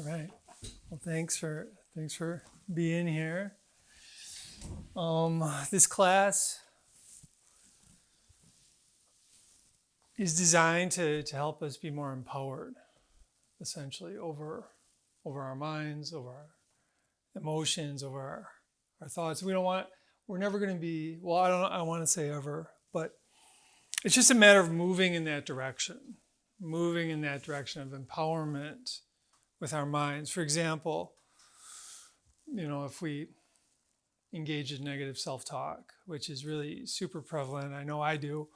All right. Well, thanks for being here. This class is designed to help us be more empowered, essentially, over our minds, over our emotions, over our thoughts. We're never going to be, well, I don't want to say ever, but it's just a matter of moving in that direction of empowerment with our minds. For example, if we engage in negative self-talk, which is really super prevalent, I know I do.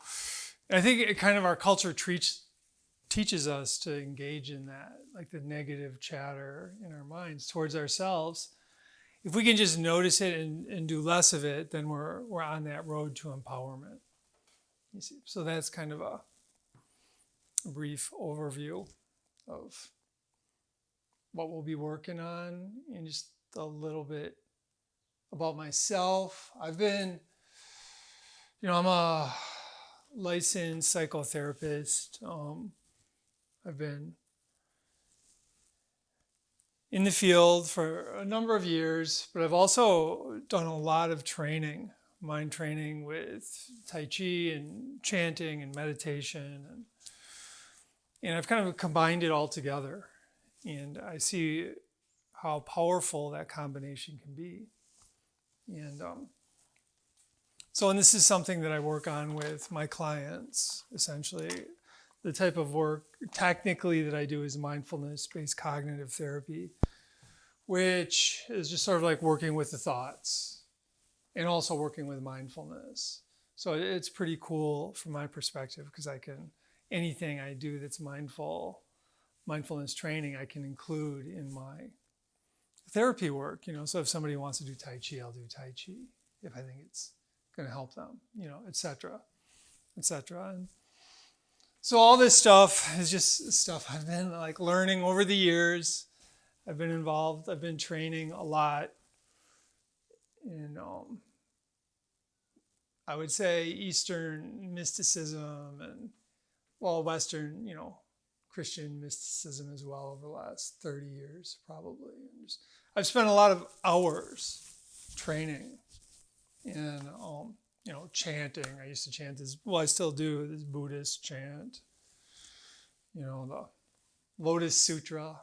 And I think it kind of our culture teaches us to engage in that, like the negative chatter in our minds towards ourselves. If we can just notice it and do less of it, then we're on that road to empowerment. You see, so that's kind of a brief overview of what we'll be working on, and just a little bit about myself. I'm a licensed psychotherapist. I've been in the field for a number of years, but I've also done a lot of training, mind training with Tai Chi and chanting and meditation. And I've kind of combined it all together. And I see how powerful that combination can be. And this is something that I work on with my clients, essentially. The type of work technically that I do is mindfulness-based cognitive therapy, which is just sort of like working with the thoughts and also working with mindfulness. So it's pretty cool from my perspective, because anything I do that's mindfulness training, I can include in my therapy work. So if somebody wants to do Tai Chi, I'll do Tai Chi if I think it's going to help them, et cetera, et cetera. And so all this stuff is just stuff I've been like learning over the years. I've been involved. I've been training a lot in, I would say, Eastern mysticism and, Western, Christian mysticism as well over the last 30 years, probably. I've spent a lot of hours training in, chanting. I used to chant I still do this Buddhist chant. The Lotus Sutra.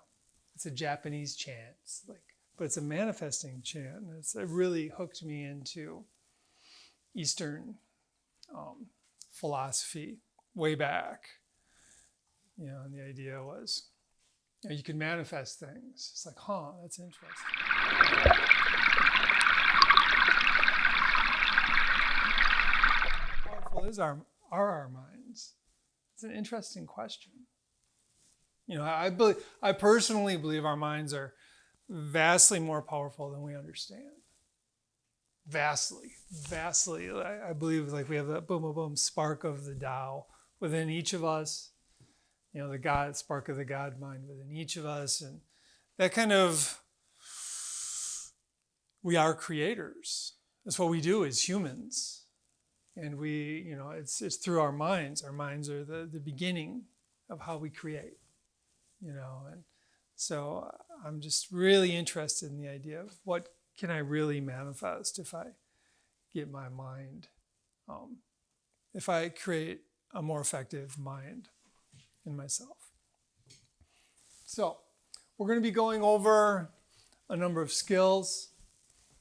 It's a Japanese chant, but it's a manifesting chant. And it really hooked me into Eastern philosophy way back. And the idea was, you can manifest things. It's like, that's interesting. How powerful are our minds? It's an interesting question. I personally believe our minds are vastly more powerful than we understand. Vastly. I believe we have that boom, boom, boom spark of the Tao within each of us. The God, spark of the God mind within each of us. And that kind of, we are creators. That's what we do as humans. And we, it's through our minds. Our minds are the beginning of how we create, And so I'm just really interested in the idea of what can I really manifest if I get my mind, if I create a more effective mind in myself. So we're going to be going over a number of skills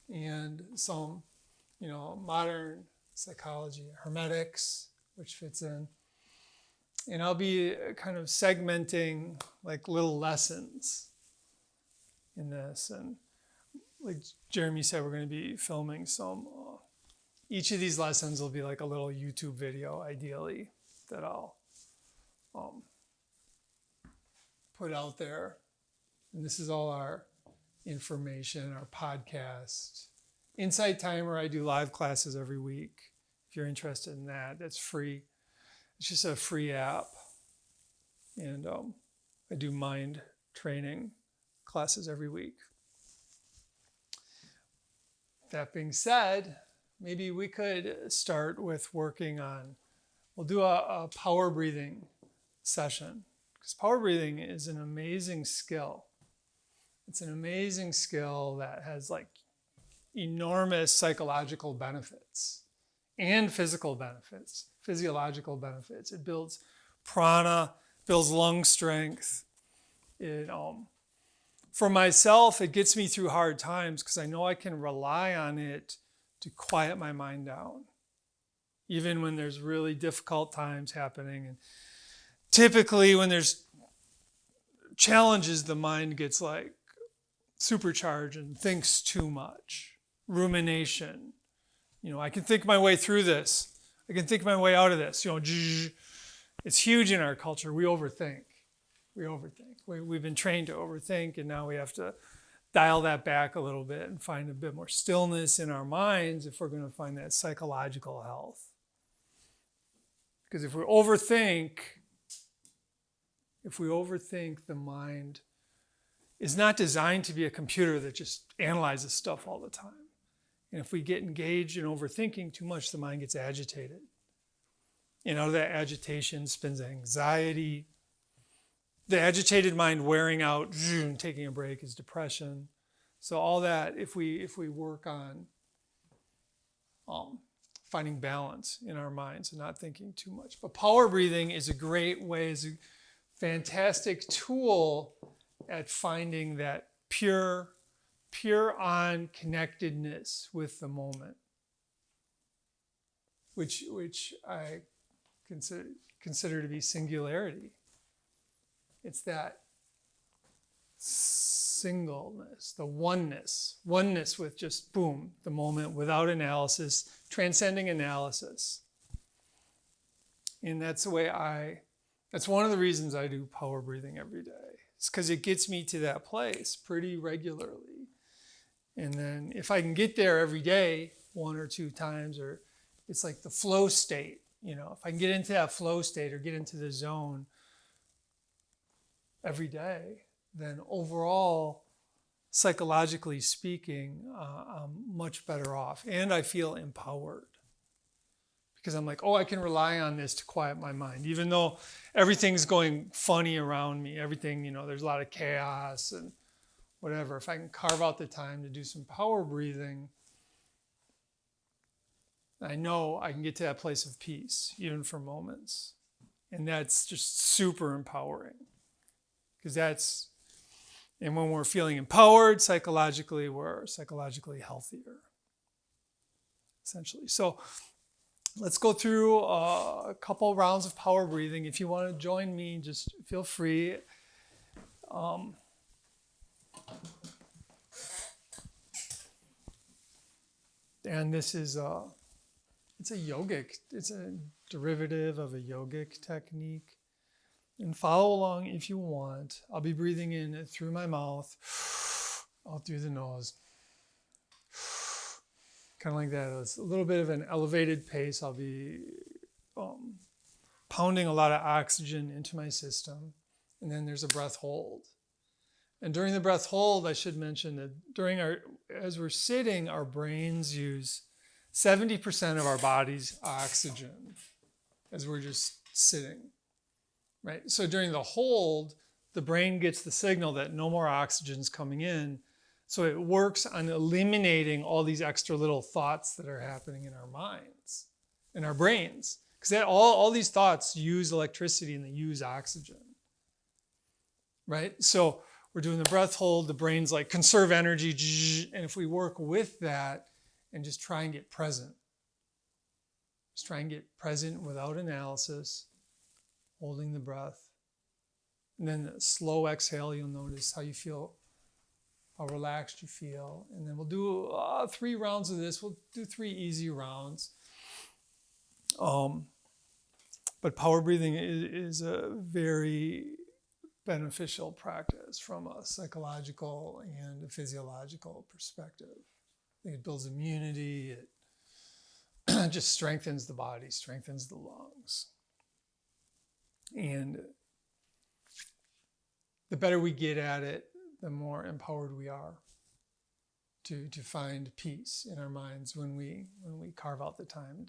and some, modern psychology, Hermetics, which fits in. And I'll be kind of segmenting like little lessons in this. And like Jeremy said, we're going to be filming some, each of these lessons will be like a little YouTube video, ideally, that I'll put out there. And this is all our information, our podcast. Insight Timer, I do live classes every week. If you're interested in that, that's free. It's just a free app. And I do mind training classes every week. That being said, maybe we could start with working on, we'll do a power breathing session. Because power breathing is an amazing skill. It's an amazing skill that has like enormous psychological benefits and physical benefits, physiological benefits. It builds prana, builds lung strength. For myself, it gets me through hard times because I know I can rely on it to quiet my mind down, even when there's really difficult times happening. And typically when there's challenges, the mind gets like supercharged and thinks too much. Rumination. I can think my way through this. I can think my way out of this. It's huge in our culture. We overthink. We've been trained to overthink, and now we have to dial that back a little bit and find a bit more stillness in our minds if we're going to find that psychological health. Because if we overthink, the mind is not designed to be a computer that just analyzes stuff all the time. And if we get engaged in overthinking too much, the mind gets agitated. That agitation spins anxiety. The agitated mind wearing out, taking a break is depression. So all that, if we work on finding balance in our minds and not thinking too much. But power breathing is a great way, is a fantastic tool at finding that pure on connectedness with the moment, which I consider to be singularity. It's that singleness, the oneness with just boom, the moment without analysis, transcending analysis. And that's one of the reasons I do power breathing every day. It's because it gets me to that place pretty regularly. And then if I can get there every day, 1 or 2 times, or it's like the flow state, if I can get into that flow state or get into the zone every day, then overall, psychologically speaking, I'm much better off. And I feel empowered. Because I'm like, I can rely on this to quiet my mind. Even though everything's going funny around me, everything, there's a lot of chaos and whatever. If I can carve out the time to do some power breathing, I know I can get to that place of peace, even for moments. And that's just super empowering. And when we're feeling empowered psychologically, we're psychologically healthier, essentially. So let's go through a couple rounds of power breathing. If you want to join me, just feel free. And this is it's a derivative of a yogic technique. And follow along if you want. I'll be breathing in through my mouth, out through the nose. Kind of like that. It's a little bit of an elevated pace. I'll be pounding a lot of oxygen into my system. And then there's a breath hold. And during the breath hold, I should mention that as we're sitting, our brains use 70% of our body's oxygen as we're just sitting. Right? So during the hold, the brain gets the signal that no more oxygen is coming in. So it works on eliminating all these extra little thoughts that are happening in our minds, in our brains. Because all these thoughts use electricity and they use oxygen. Right? So we're doing the breath hold, the brain's like, conserve energy. And if we work with that and just try and get present, without analysis, holding the breath. And then the slow exhale, you'll notice how you feel, how relaxed you feel. And then we'll do 3 rounds of this. We'll do 3 easy rounds. But power breathing is a very beneficial practice from a psychological and a physiological perspective. I think it builds immunity. It just strengthens the body, strengthens the lungs. And the better we get at it, the more empowered we are to find peace in our minds when we carve out the time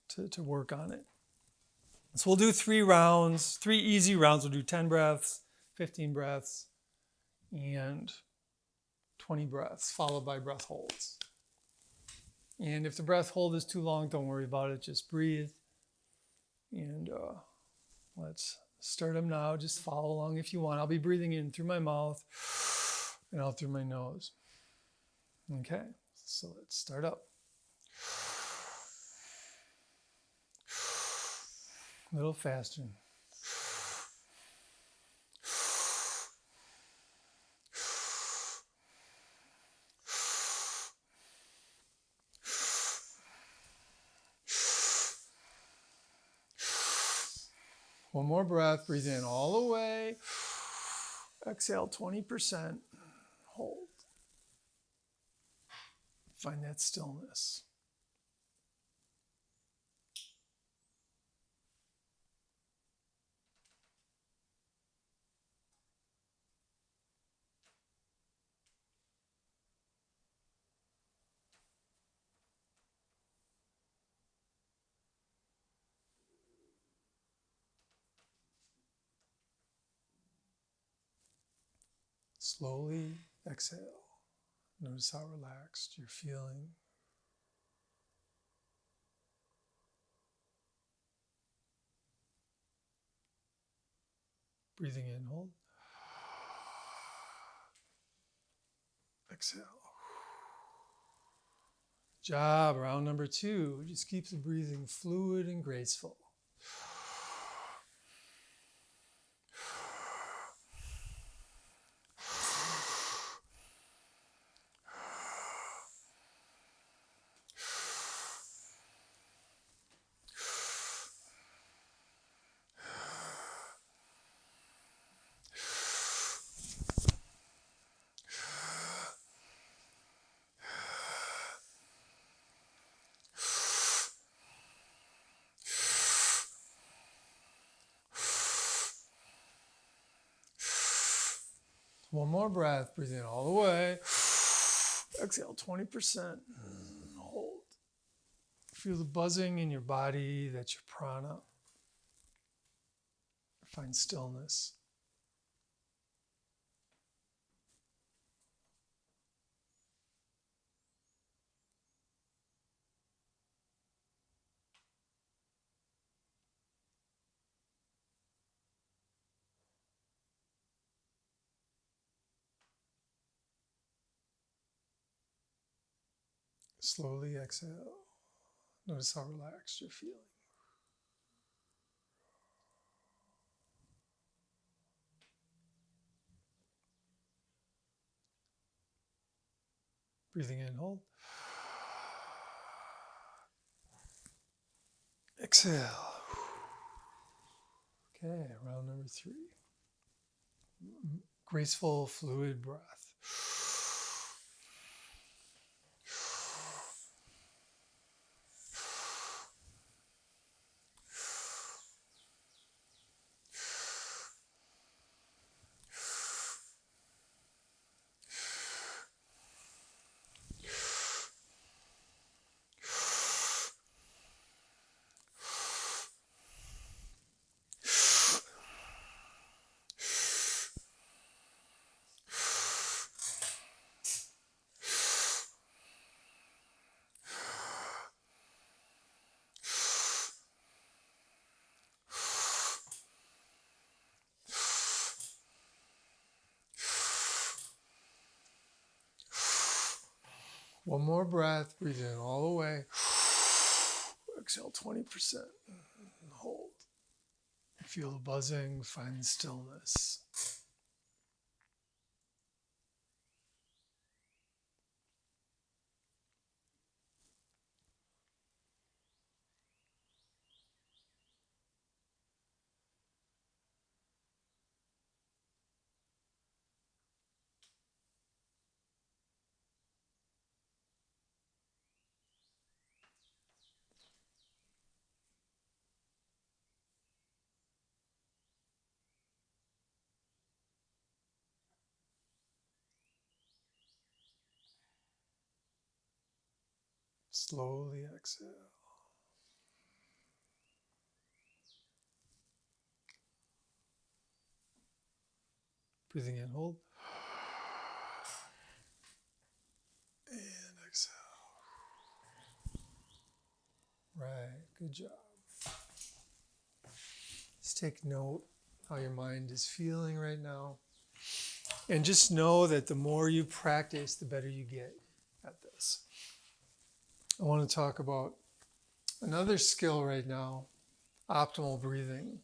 to work on it. So we'll do 3 rounds, 3 easy rounds. We'll do 10 breaths, 15 breaths, and 20 breaths, followed by breath holds. And if the breath hold is too long, don't worry about it. Just breathe. And let's start them now. Just follow along if you want. I'll be breathing in through my mouth and out through my nose. Okay, so let's start up. A little faster. One more breath. Breathe in all the way. Exhale 20%. Hold. Find that stillness. Slowly exhale. Notice how relaxed you're feeling. Breathing in, hold. Exhale. Good job. Round number 2. Just keep the breathing fluid and graceful. One more breath. Breathe in all the way. Exhale 20%. Hold. Feel the buzzing in your body. That's your prana. Find stillness. Slowly exhale. Notice how relaxed you're feeling. Breathing in, hold. Exhale. Okay, round number 3. Graceful, fluid breath. One more breath. Breathe in all the way. Exhale 20%. Hold. Feel the buzzing. Find stillness. Slowly exhale. Breathing in, hold. right, good job. Just take note how your mind is feeling right now. And just know that the more you practice, the better you get at this. I want to talk about another skill right now, optimal breathing.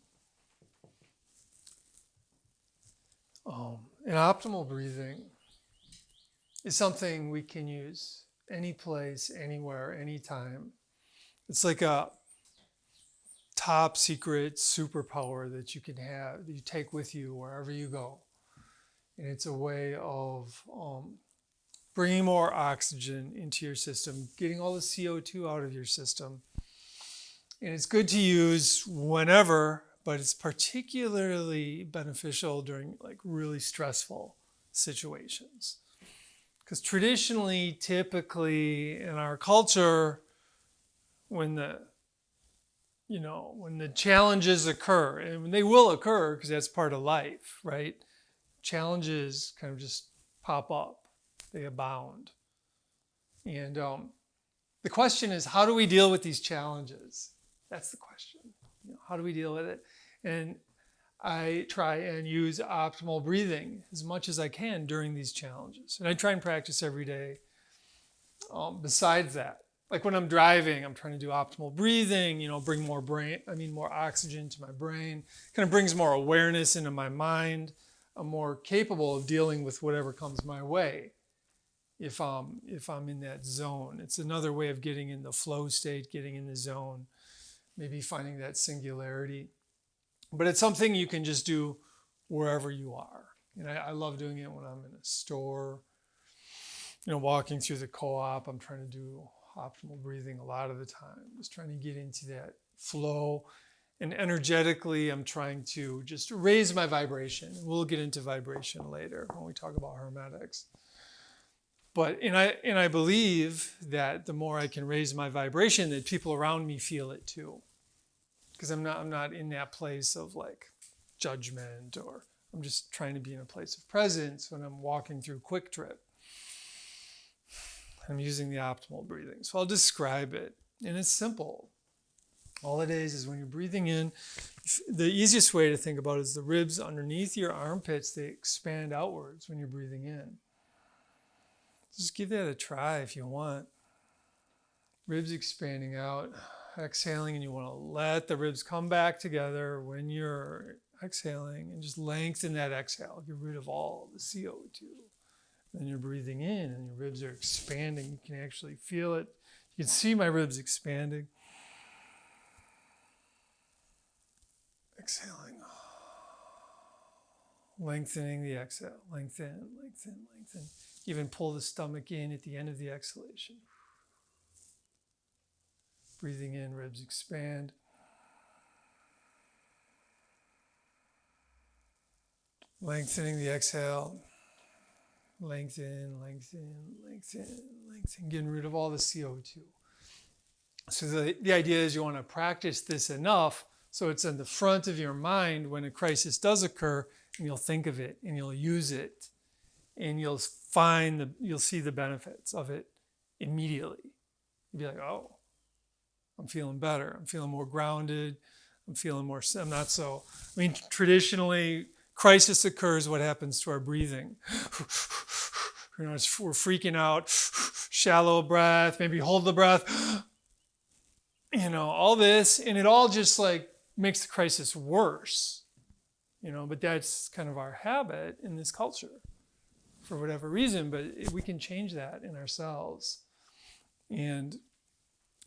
And optimal breathing is something we can use any place, anywhere, anytime. It's like a top secret superpower that you can have, that you take with you wherever you go. And it's a way of bringing more oxygen into your system, getting all the CO2 out of your system. And it's good to use whenever, but it's particularly beneficial during like really stressful situations. Because traditionally, typically in our culture, when the challenges occur, and they will occur because that's part of life, right? Challenges kind of just pop up, they abound. And the question is, how do we deal with these challenges? That's the question. How do we deal with it? And I try and use optimal breathing as much as I can during these challenges. And I try and practice every day. Besides that, like when I'm driving, I'm trying to do optimal breathing, bring more oxygen to my brain, kind of brings more awareness into my mind. I'm more capable of dealing with whatever comes my way if I'm in that zone. It's another way of getting in the flow state, getting in the zone, maybe finding that singularity. But it's something you can just do wherever you are. And I love doing it when I'm in a store, walking through the co-op. I'm trying to do optimal breathing a lot of the time, just trying to get into that flow. And energetically, I'm trying to just raise my vibration. We'll get into vibration later when we talk about Hermetics. But I believe that the more I can raise my vibration, that people around me feel it too. Because I'm not in that place of like judgment, or I'm just trying to be in a place of presence when I'm walking through Quick Trip. I'm using the optimal breathing. So I'll describe it. And it's simple. All it is when you're breathing in, the easiest way to think about it is the ribs underneath your armpits, they expand outwards when you're breathing in. Just give that a try if you want. Ribs expanding out, exhaling, and you want to let the ribs come back together when you're exhaling, and just lengthen that exhale. Get rid of all the CO2. Then you're breathing in and your ribs are expanding. You can actually feel it. You can see my ribs expanding. Exhaling. Lengthening the exhale. Lengthen, lengthen, lengthen. Even pull the stomach in at the end of the exhalation. Breathing in, ribs expand. Lengthening the exhale. Lengthen, lengthen, lengthen, lengthen. Getting rid of all the CO2. So the idea is you want to practice this enough so it's in the front of your mind when a crisis does occur, and you'll think of it and you'll use it, and you'll see the benefits of it immediately. You'll be like, oh, I'm feeling better. I'm feeling more grounded. I'm not so. Traditionally, crisis occurs, what happens to our breathing? We're freaking out, shallow breath, maybe hold the breath, all this, and it all just like makes the crisis worse, but that's kind of our habit in this culture for whatever reason, but we can change that in ourselves. And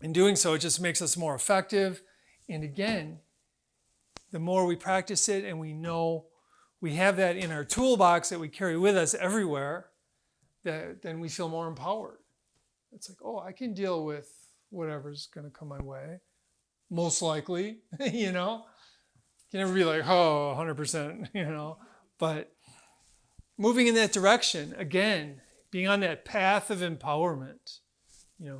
in doing so, it just makes us more effective. And again, the more we practice it and we know we have that in our toolbox that we carry with us everywhere, then we feel more empowered. It's like, oh, I can deal with whatever's going to come my way. Most likely, You can never be like, oh, 100%, But moving in that direction, again, being on that path of empowerment,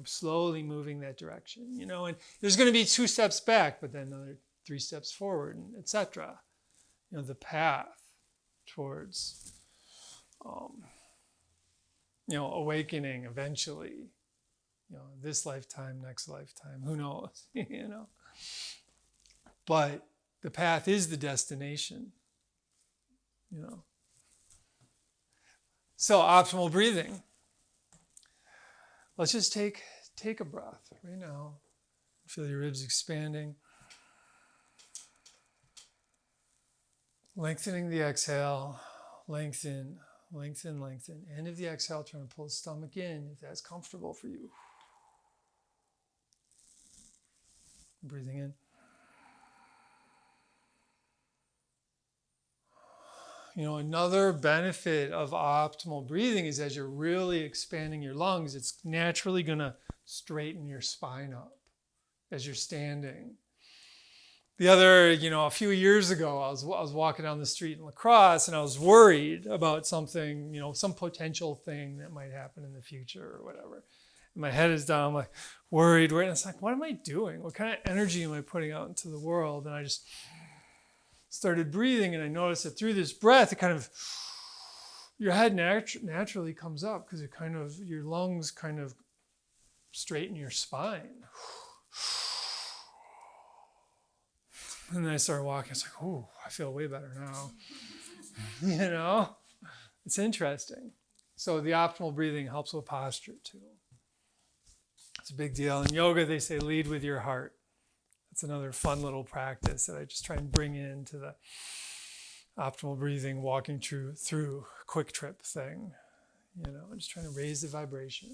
slowly moving that direction, and there's going to be 2 steps back, but then another 3 steps forward, and etc. The path towards, awakening eventually, this lifetime, next lifetime, who knows, But the path is the destination, So optimal breathing. Let's just take a breath right now. Feel your ribs expanding. Lengthening the exhale. Lengthen, lengthen, lengthen. End of the exhale, trying to pull the stomach in if that's comfortable for you. Breathing in. Another benefit of optimal breathing is as you're really expanding your lungs, it's naturally going to straighten your spine up as you're standing. The other, a few years ago, I was walking down the street in La Crosse, and I was worried about something, some potential thing that might happen in the future or whatever. And my head is down, I'm like worried. And it's like, what am I doing? What kind of energy am I putting out into the world? And I just started breathing, and I noticed that through this breath, it kind of, your head naturally comes up because your lungs kind of straighten your spine. And then I started walking. It's like, oh, I feel way better now. It's interesting. So the optimal breathing helps with posture too. It's a big deal. In yoga, they say lead with your heart. That's another fun little practice that I just try and bring into the optimal breathing, walking through quick trip thing. I'm just trying to raise the vibration.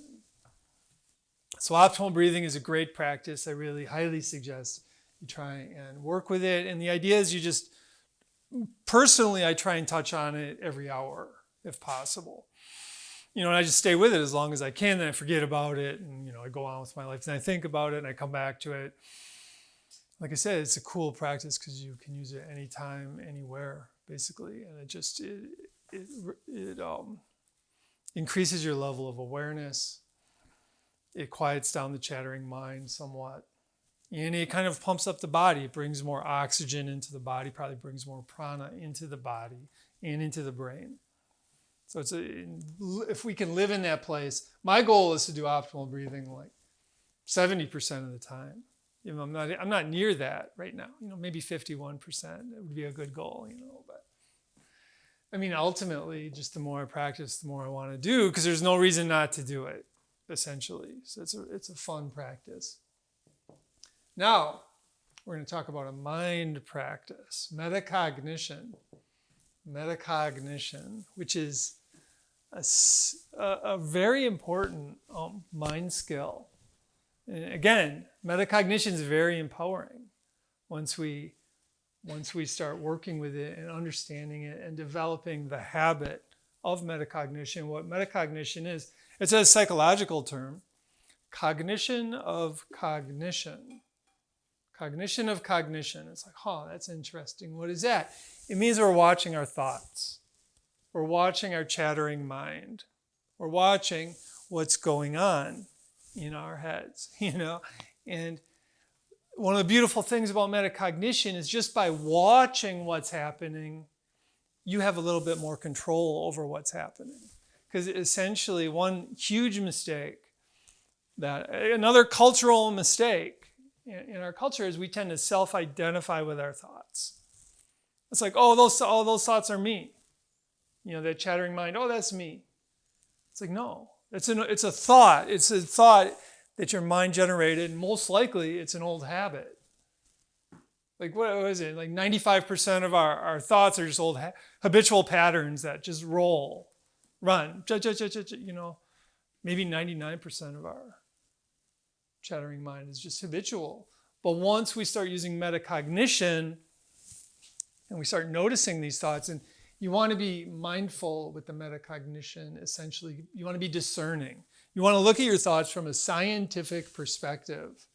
So optimal breathing is a great practice. I really highly suggest you try and work with it. And the idea is personally, I try and touch on it every hour if possible. And I just stay with it as long as I can, then I forget about it, and I go on with my life, and I think about it, and I come back to it. Like I said, it's a cool practice because you can use it anytime, anywhere, basically, and it increases your level of awareness. It quiets down the chattering mind somewhat, and it kind of pumps up the body. It brings more oxygen into the body, probably brings more prana into the body and into the brain. So if we can live in that place, my goal is to do optimal breathing like 70% of the time. I'm not near that right now. Maybe 51%. It would be a good goal. But ultimately, just the more I practice, the more I want to do, because there's no reason not to do it, essentially. So it's a fun practice. Now, we're going to talk about a mind practice, metacognition. Metacognition, which is a very important mind skill. And again, metacognition is very empowering once we start working with it and understanding it and developing the habit of metacognition. What metacognition is, it's a psychological term, cognition of cognition. Cognition of cognition. It's like, that's interesting. What is that? It means we're watching our thoughts. We're watching our chattering mind. We're watching what's going on in our heads, And one of the beautiful things about metacognition is just by watching what's happening, you have a little bit more control over what's happening. Because essentially, one huge mistake, another cultural mistake in our culture is we tend to self-identify with our thoughts. It's like, those thoughts are me. That chattering mind, that's me. It's like, no, it's a thought. It's a thought that your mind generated. And most likely, it's an old habit. Like, what was it? Like 95% of our thoughts are just old habitual patterns that just run. Maybe 99% of our chattering mind is just habitual. But once we start using metacognition and we start noticing these thoughts, and you want to be mindful with the metacognition, essentially, you want to be discerning. You want to look at your thoughts from a scientific perspective.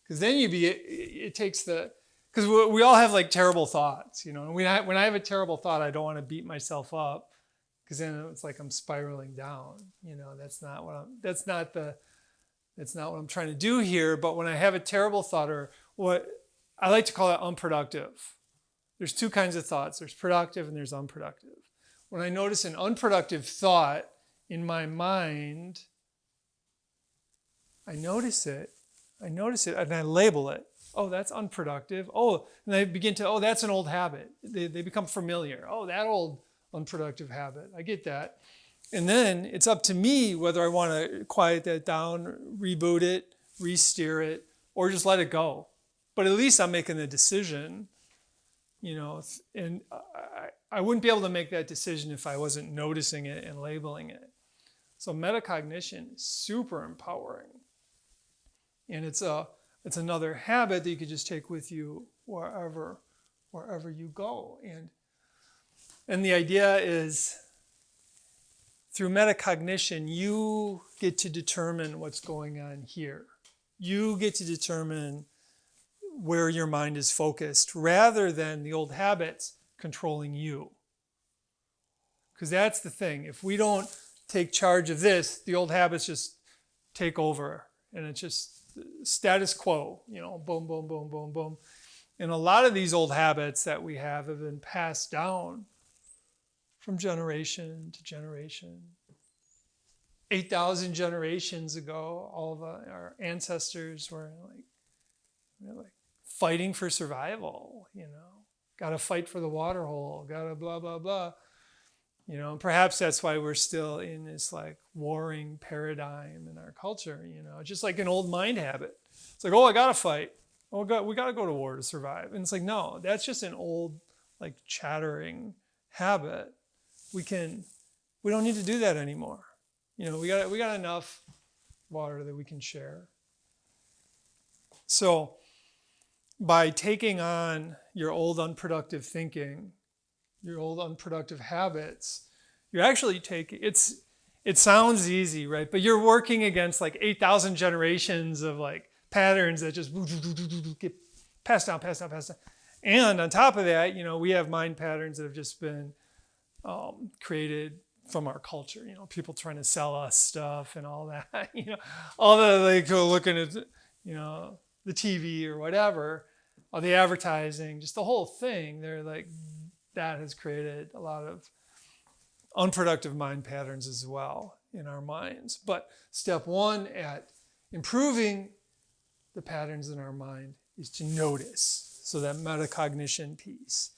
Because then because we all have like terrible thoughts, And when I have a terrible thought, I don't want to beat myself up, because then it's like I'm spiraling down. That's not what I'm trying to do here. But when I have a terrible thought, or what I like to call it unproductive. There's two kinds of thoughts. There's productive and there's unproductive. When I notice an unproductive thought in my mind, I notice it, and I label it. Oh, that's unproductive. Oh, and I begin to, oh, that's an old habit. They become familiar. Oh, that old unproductive habit. I get that. And then it's up to me whether I want to quiet that down, reboot it, re-steer it, or just let it go. But at least I'm making the decision, and I wouldn't be able to make that decision if I wasn't noticing it and labeling it. So metacognition is super empowering. And it's another habit that you could just take with you wherever you go. And the idea is, through metacognition, you get to determine what's going on here. You get to determine where your mind is focused rather than the old habits controlling you. Because that's the thing. If we don't take charge of this, the old habits just take over. And it's just status quo, boom, boom, boom, boom, boom. And a lot of these old habits that we have been passed down from generation to generation. 8,000 generations ago, all of our ancestors were like fighting for survival, got to fight for the water hole, got to blah, blah, blah. And perhaps that's why we're still in this warring paradigm in our culture, just like an old mind habit. It's like, oh, I got to fight. Oh, we got to go to war to survive. And it's like, no, that's just an old chattering habit. We don't need to do that anymore. We got enough water that we can share. So by taking on your old unproductive thinking, your old unproductive habits, you're actually taking, it sounds easy, right? But you're working against 8,000 generations of patterns that just get passed down. And on top of that, we have mind patterns that have just been created from our culture, people trying to sell us stuff and all that, all the looking at, the TV or whatever, all the advertising, just the whole thing. They're that has created a lot of unproductive mind patterns as well in our minds. But step one at improving the patterns in our mind is to notice. So that metacognition piece.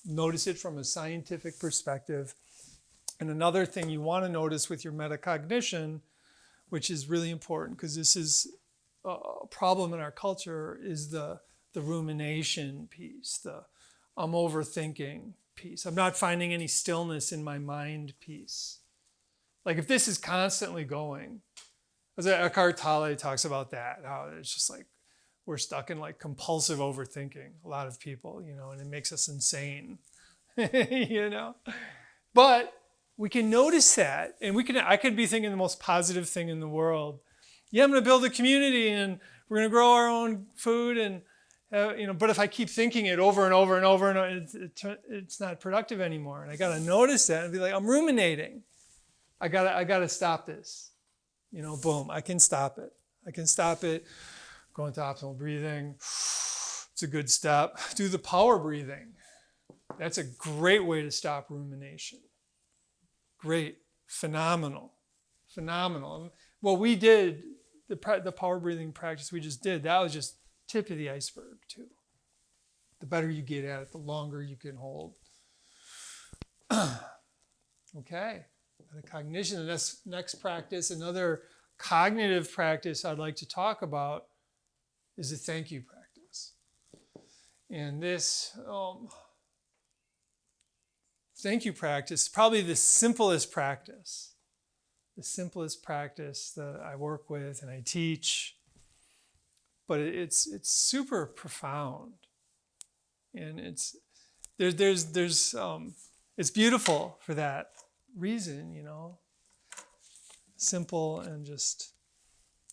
Notice it from a scientific perspective. And another thing you want to notice with your metacognition, which is really important because this is a problem in our culture, is the rumination piece, the I'm overthinking piece. I'm not finding any stillness in my mind piece. If this is constantly going, as Eckhart Tolle talks about that, how it's just we're stuck in compulsive overthinking, a lot of people, and it makes us insane, But we can notice that, and I could be thinking the most positive thing in the world. Yeah, I'm going to build a community, and we're going to grow our own food, and but if I keep thinking it over and over and over, and it's not productive anymore. And I got to notice that and be I'm ruminating. I got to stop this. Boom, I can stop it. Go into optimal breathing. It's a good step. Do the power breathing. That's a great way to stop rumination. Great, phenomenal. What we did, the power breathing practice we just did, that was just tip of the iceberg too. The better you get at it, the longer you can hold. Okay, the cognition. The next practice, another cognitive practice I'd like to talk about is the thank you practice. And this thank you practice is probably the simplest practice that I work with and I teach. But it's super profound, and it's beautiful for that reason, simple and just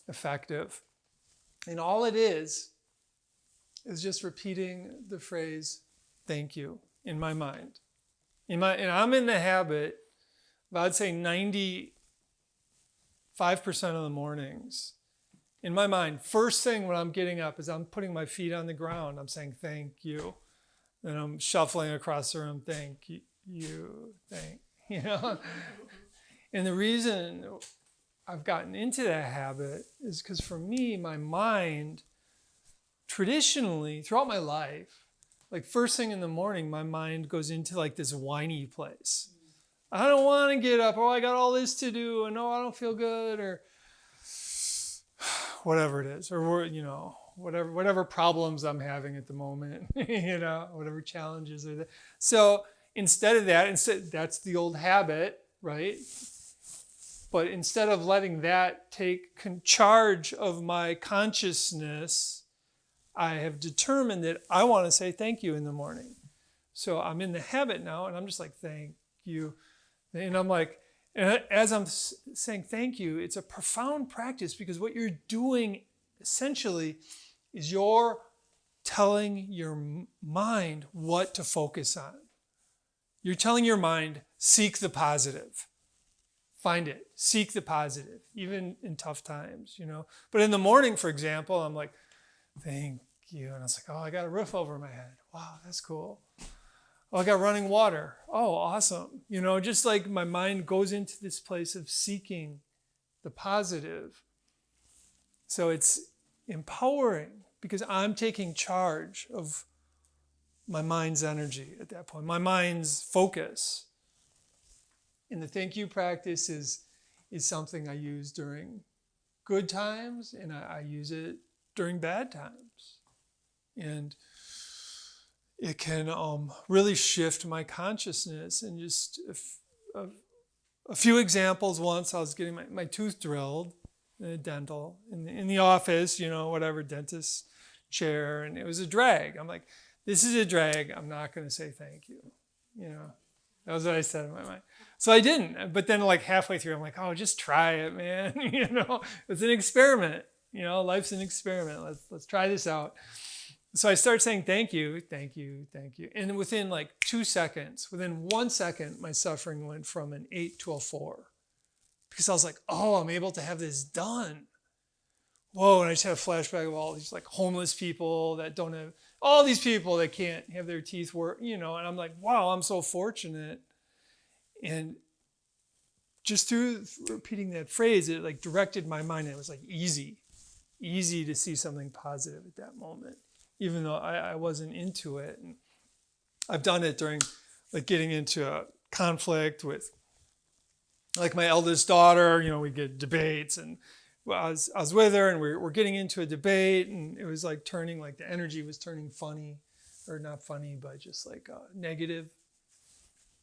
effective. And all it is just repeating the phrase "thank you" in my mind. And I'm in the habit of, I'd say 95% of the mornings. In my mind, first thing when I'm getting up is I'm putting my feet on the ground. I'm saying, thank you. Then I'm shuffling across the room, thank you. And the reason I've gotten into that habit is because for me, my mind, traditionally, throughout my life, like first thing in the morning, my mind goes into like this whiny place. I don't want to get up, or I got all this to do, and no, I don't feel good, or whatever it is, or whatever problems I'm having at the moment, whatever challenges are there. So instead of that, that's the old habit, right? But instead of letting that take charge of my consciousness, I have determined that I want to say thank you in the morning. So I'm in the habit now, and I'm just like, thank you. And I'm like, and as I'm saying thank you, it's a profound practice, because what you're doing essentially is you're telling your mind what to focus on. You're telling your mind, seek the positive. Find it. Seek the positive, even in tough times, But in the morning, for example, I'm like, thank you. And I was like, oh, I got a roof over my head. Wow, that's cool. Oh, I got running water. Oh, awesome. Just like my mind goes into this place of seeking the positive. So it's empowering because I'm taking charge of my mind's energy at that point, my mind's focus. And the thank you practice is something I use during good times, and I use it during bad times. And it can really shift my consciousness. And just a few examples. Once I was getting my tooth drilled in a dental, in the office, whatever, dentist chair, and it was a drag. I'm like, this is a drag. I'm not going to say thank you. That was what I said in my mind. So I didn't. But then like halfway through, I'm like, oh, just try it, man. It's an experiment. Life's an experiment. Let's try this out. So I start saying thank you, thank you, thank you. And within like 2 seconds, within 1 second, my suffering went from an 8 to a 4. Because I was like, oh, I'm able to have this done. Whoa, and I just had a flashback of all these like homeless people that don't have, all these people that can't have their teeth work, and I'm like, wow, I'm so fortunate. And just through repeating that phrase, it like directed my mind. It was like easy to see something positive at that moment, even though I wasn't into it. And I've done it during like getting into a conflict with like my eldest daughter. We get debates, and I was with her, and we're getting into a debate, and it was like turning, like the energy was turning funny, or not funny, but just like negative,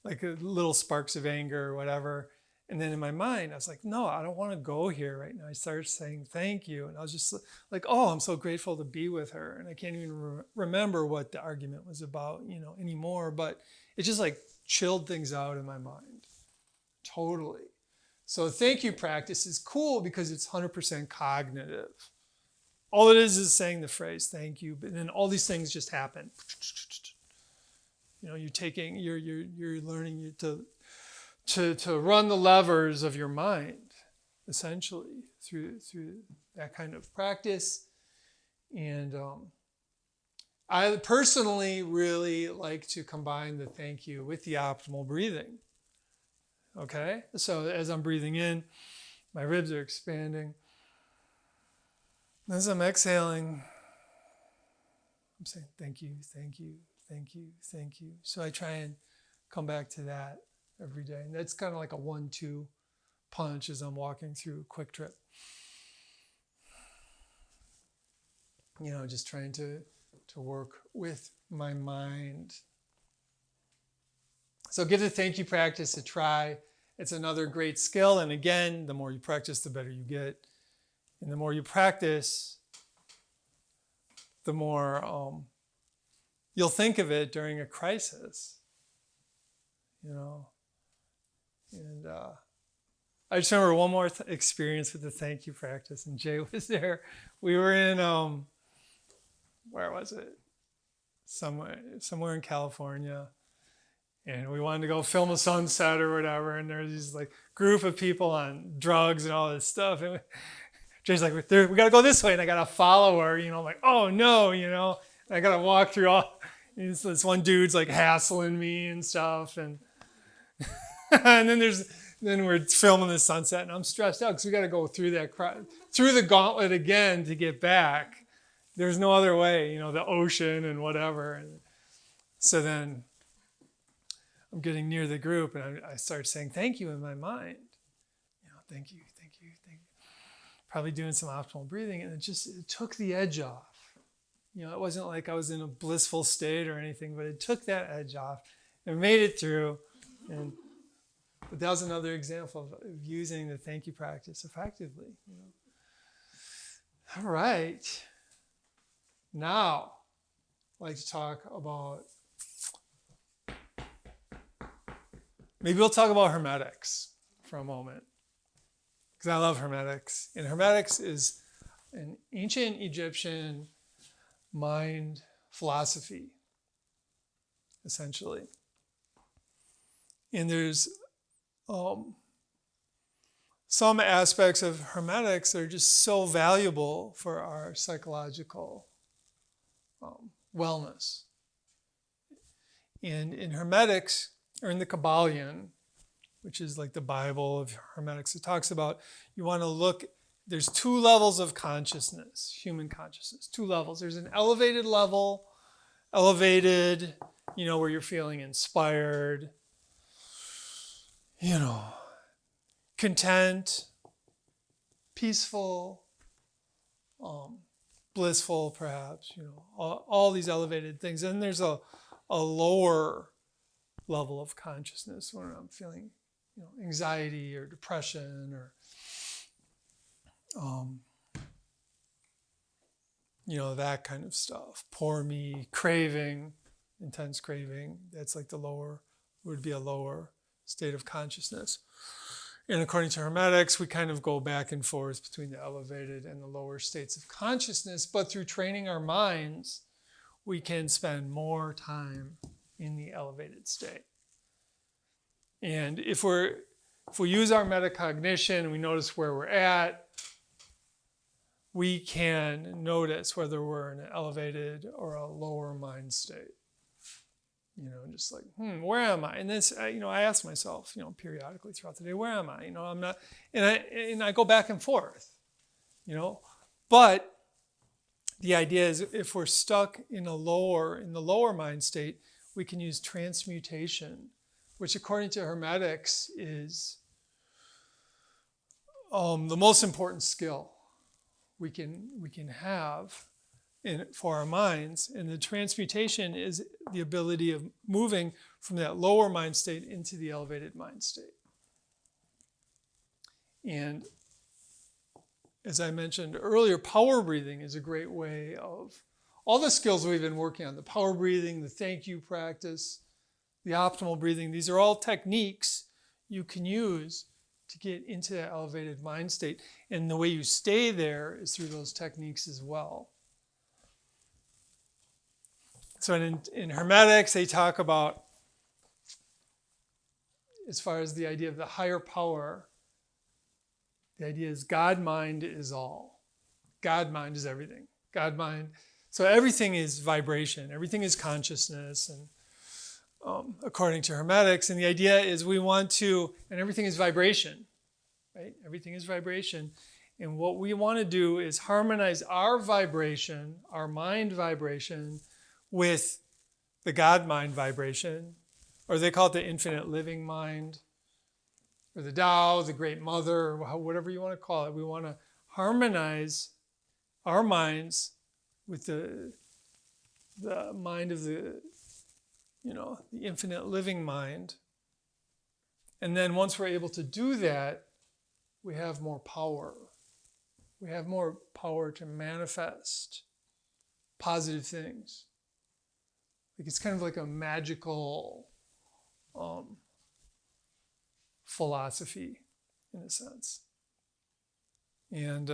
like little sparks of anger or whatever. And then in my mind, I was like, no, I don't want to go here right now. I started saying thank you, and I was just like, oh, I'm so grateful to be with her. And I can't even remember what the argument was about, anymore, but it just like chilled things out in my mind. Totally. So thank you practice is cool because it's 100% cognitive. All it is saying the phrase thank you, but then all these things just happen. You're learning to run the levers of your mind, essentially, through that kind of practice. And I personally really like to combine the thank you with the optimal breathing. Okay? So as I'm breathing in, my ribs are expanding. As I'm exhaling, I'm saying thank you, thank you, thank you, thank you. So I try and come back to that every day. And that's kind of like a 1-2 punch as I'm walking through Quick Trip. Just trying to work with my mind. So give the thank you practice a try. It's another great skill. And again, the more you practice, the better you get. And the more you practice, the more you'll think of it during a crisis. And I just remember one more experience with the thank you practice, and Jay was there. We were in, where was it? Somewhere in California. And we wanted to go film a sunset or whatever. And there's this like group of people on drugs and all this stuff. And Jay's like, we got to go this way. And I got to follow her, I'm like, oh no, and I got to walk through all, this one dude's like hassling me and stuff. And and then there's then we're filming the sunset, and I'm stressed out because we got to go through through the gauntlet again to get back. There's no other way, the ocean and whatever. And so then I'm getting near the group, and I start saying thank you in my mind. Thank you, thank you, thank you. Probably doing some optimal breathing, and it took the edge off. It wasn't like I was in a blissful state or anything, but it took that edge off and made it through. But that was another example of using the thank you practice effectively. All right. Now, I'd like to talk about, maybe we'll talk about Hermetics for a moment, because I love Hermetics. And Hermetics is an ancient Egyptian mind philosophy, essentially. And there's some aspects of Hermetics that are just so valuable for our psychological wellness. And in Hermetics, or in the Kabbalion, which is like the Bible of Hermetics, it talks about you want to look, there's two levels of consciousness, human consciousness, two levels. There's an elevated level, where you're feeling inspired, content, peaceful, blissful, perhaps, all these elevated things. And there's a lower level of consciousness when I'm feeling, anxiety or depression or, that kind of stuff. Poor me, craving, intense craving. That's like would be a lower state of consciousness. And according to Hermetics, we kind of go back and forth between the elevated and the lower states of consciousness, but through training our minds, we can spend more time in the elevated state. And if we use our metacognition, we notice where we're at, we can notice whether we're in an elevated or a lower mind state. Just like, where am I? And this, I ask myself, periodically throughout the day, where am I? I'm not, and I go back and forth, But the idea is if we're stuck in the lower mind state, we can use transmutation, which according to Hermetics is the most important skill we can have for our minds. And the transmutation is the ability of moving from that lower mind state into the elevated mind state. And as I mentioned earlier, power breathing is a great way of all the skills we've been working on, the power breathing, the thank you practice, the optimal breathing. These are all techniques you can use to get into that elevated mind state. And the way you stay there is through those techniques as well. So in Hermetics, they talk about, as far as the idea of the higher power, the idea is God-mind is all. God-mind is everything. God-mind. So everything is vibration. Everything is consciousness. And according to Hermetics, and the idea is and everything is vibration, right? Everything is vibration. And what we want to do is harmonize our vibration, our mind vibration, with the God-mind vibration, or they call it the infinite living mind, or the Tao, the Great Mother, or whatever you want to call it. We want to harmonize our minds with the mind of the infinite living mind. And then once we're able to do that, we have more power. We have more power to manifest positive things. It's kind of like a magical philosophy, in a sense. And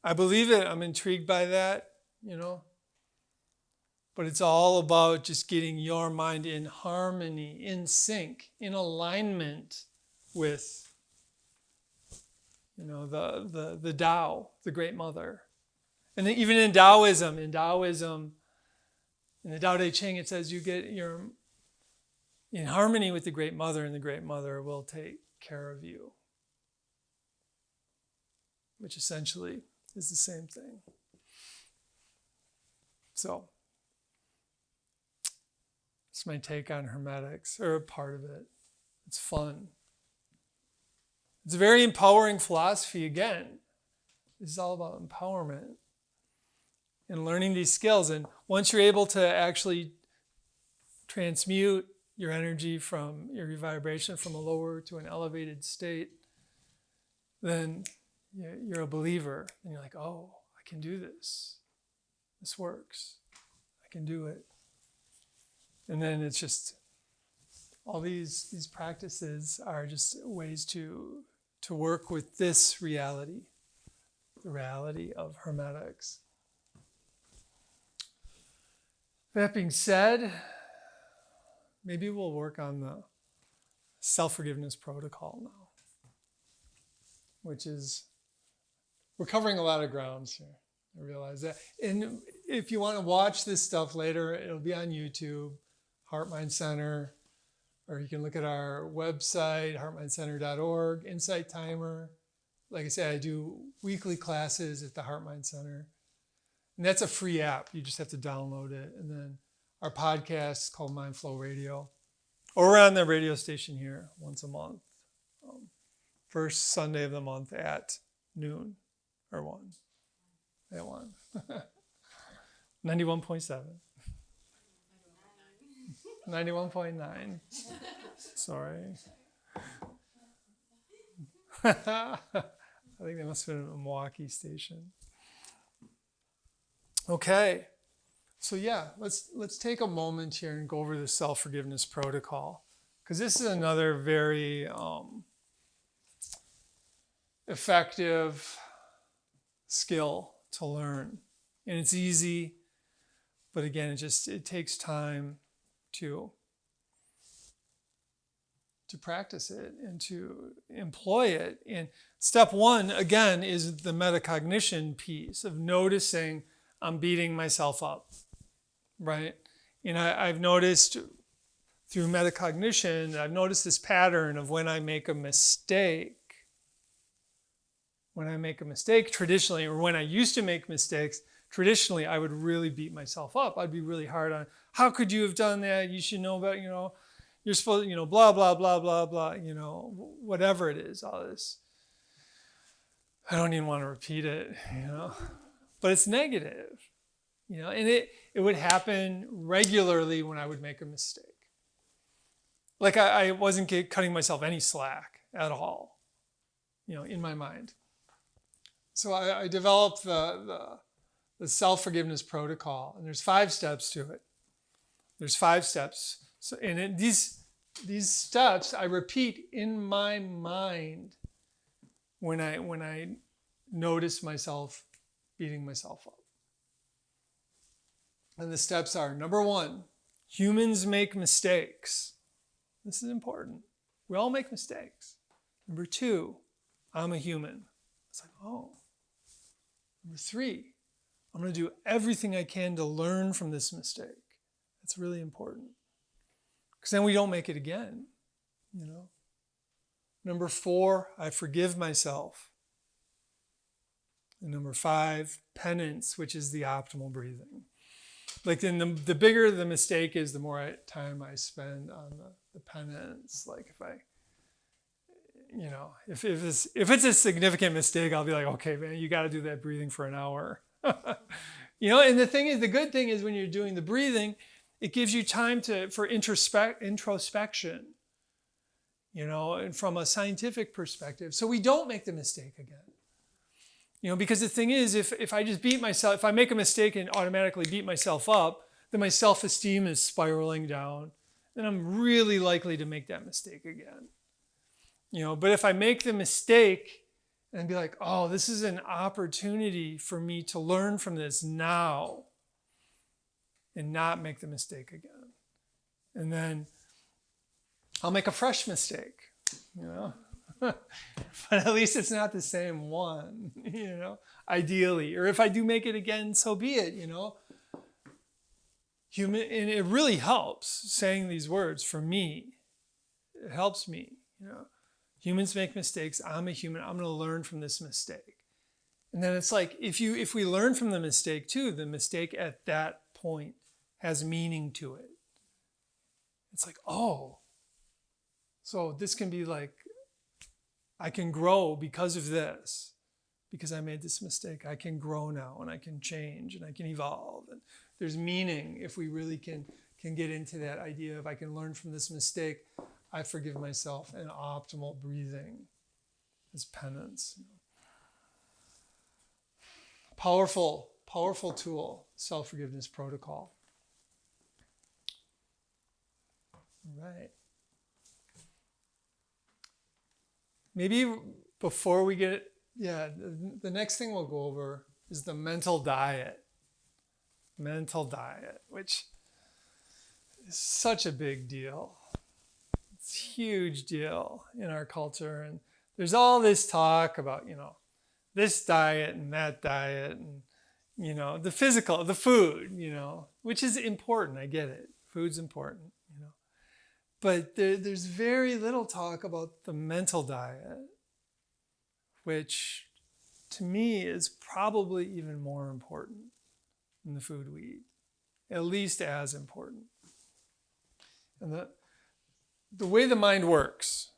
I believe it. I'm intrigued by that, But it's all about just getting your mind in harmony, in sync, in alignment with, the Tao, the Great Mother. And then even in Taoism, in the Tao Te Ching, it says you get in harmony with the Great Mother, and the Great Mother will take care of you, which essentially is the same thing. So, it's my take on Hermetics, or a part of it. It's fun. It's a very empowering philosophy. Again, this is all about empowerment and learning these skills. And once you're able to actually transmute your energy from your vibration from a lower to an elevated state, then you're a believer. And you're like, oh, I can do this. This works. I can do it. And then it's just, all these practices are just ways to work with this reality, the reality of Hermetics. That being said, maybe we'll work on the self-forgiveness protocol now, which is, we're covering a lot of grounds here. I realize that. And if you want to watch this stuff later, it'll be on YouTube, Heart Mind Center, or you can look at our website, heartmindcenter.org, Insight Timer. Like I said, I do weekly classes at the Heart Mind Center. And that's a free app. You just have to download it. And then our podcast is called Mindflow Radio. Or we're on the radio station here once a month. First Sunday of the month at noon or 1. At 1. 91.7. 91.9. Sorry. I think that must have been a Milwaukee station. Okay. So yeah, let's take a moment here and go over the self-forgiveness protocol, because this is another very effective skill to learn. And it's easy, but again, it takes time to practice it and to employ it. And step 1, again, is the metacognition piece of noticing I'm beating myself up, right? And I've noticed through metacognition, I've noticed this pattern of when I make a mistake. When I make a mistake traditionally, or when I used to make mistakes, traditionally I would really beat myself up. I'd be really hard on, how could you have done that? You should know about, you're supposed, blah, blah, blah, blah, blah, whatever it is, all this. I don't even want to repeat it, but it's negative, and it would happen regularly when I would make a mistake. Like I wasn't cutting myself any slack at all, in my mind. So I developed the self-forgiveness protocol, and there's 5 steps to it. There's 5 steps. So, and these steps I repeat in my mind when I notice myself beating myself up. And the steps are, number 1, humans make mistakes. This is important. We all make mistakes. Number 2, I'm a human. It's like, oh. Number 3, I'm going to do everything I can to learn from this mistake. That's really important. Because then we don't make it again, Number 4, I forgive myself. And number 5, penance, which is the optimal breathing. Like then the bigger the mistake is, the more time I spend on the penance. Like if it's a significant mistake, I'll be like, okay, man, you got to do that breathing for an hour. And the thing is, the good thing is when you're doing the breathing, it gives you time for introspection, and from a scientific perspective. So we don't make the mistake again. Because the thing is, if I just beat myself, if I make a mistake and automatically beat myself up, then my self-esteem is spiraling down. Then I'm really likely to make that mistake again. But if I make the mistake and be like, oh, this is an opportunity for me to learn from this now and not make the mistake again. And then I'll make a fresh mistake, but at least it's not the same one, ideally. Or if I do make it again, so be it, and it really helps saying these words for me. It helps me, Humans make mistakes. I'm a human. I'm going to learn from this mistake. And then it's like, if we learn from the mistake too, the mistake at that point has meaning to it. It's like, oh, so this can be like, I can grow because of this, because I made this mistake. I can grow now, and I can change, and I can evolve. And there's meaning if we really can get into that idea of I can learn from this mistake. I forgive myself, and optimal breathing as penance. Powerful tool, self-forgiveness protocol. All right. Maybe before we get, the next thing we'll go over is the mental diet. Mental diet, which is such a big deal. It's a huge deal in our culture. And there's all this talk about, this diet and that diet and, the physical, the food, which is important. I get it. Food's important, But there's very little talk about the mental diet, which to me is probably even more important than the food we eat, at least as important. And the way the mind works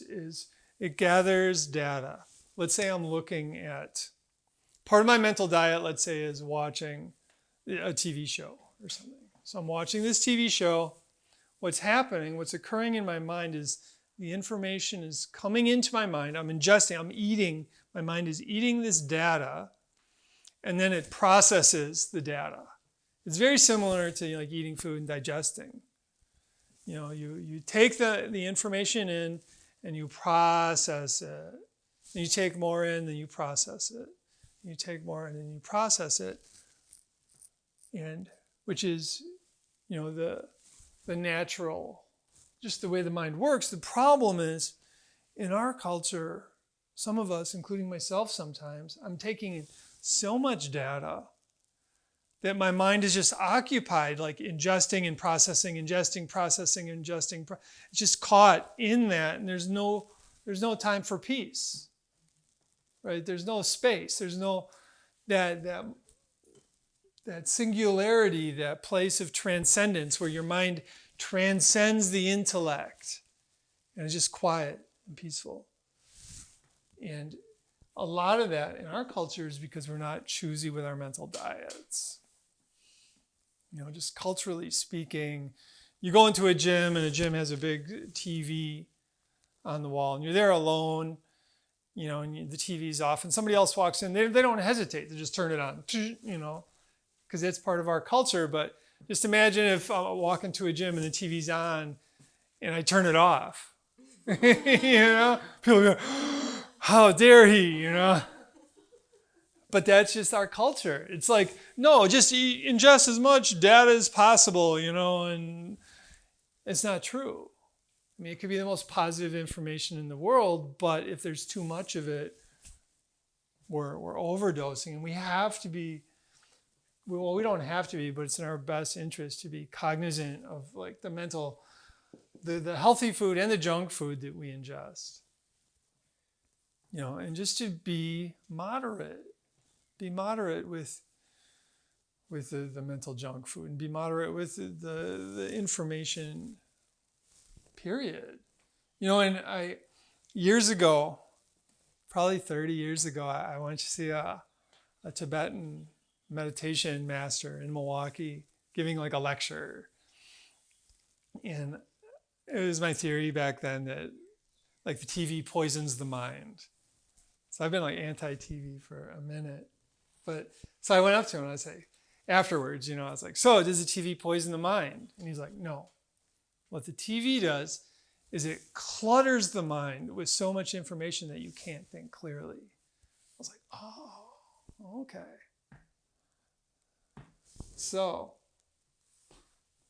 is it gathers data. Let's say I'm looking at, part of my mental diet, let's say, is watching a TV show or something. So I'm watching this TV show. What's happening, what's occurring in my mind is the information is coming into my mind. I'm ingesting, I'm eating. My mind is eating this data, and then it processes the data. It's very similar to like eating food and digesting. You take the information in and you process it. And you take more in, then you process it. You take more in and you process it. And which is, the natural, just the way the mind works. The problem is, in our culture, some of us, including myself sometimes, I'm taking in so much data that my mind is just occupied, like ingesting and processing, ingesting, processing, ingesting. It's just caught in that, and there's no time for peace, right? There's no space. There's no that singularity, that place of transcendence where your mind transcends the intellect and it's just quiet and peaceful. And a lot of that in our culture is because we're not choosy with our mental diets. Just culturally speaking, you go into a gym and a gym has a big TV on the wall and you're there alone, and the TV's off and somebody else walks in. They don't hesitate. They just turn it on, because it's part of our culture. But just imagine if I walk into a gym and the TV's on and I turn it off. People go, how dare he, But that's just our culture. It's like, no, just ingest as much data as possible, and it's not true. I mean, it could be the most positive information in the world, but if there's too much of it, we're overdosing. And we have to be, well, we don't have to be, but it's in our best interest to be cognizant of like the mental, the healthy food and the junk food that we ingest. And just to be moderate. Be moderate with the mental junk food, and be moderate with the information, period. And years ago, probably 30 years ago, I went to see a Tibetan meditation master in Milwaukee giving like a lecture. And it was my theory back then that like the TV poisons the mind. So I've been like anti-TV for a minute. But so I went up to him and I say, afterwards, I was like, so does the TV poison the mind? And he's like, no. What the TV does is it clutters the mind with so much information that you can't think clearly. I was like, oh, okay. So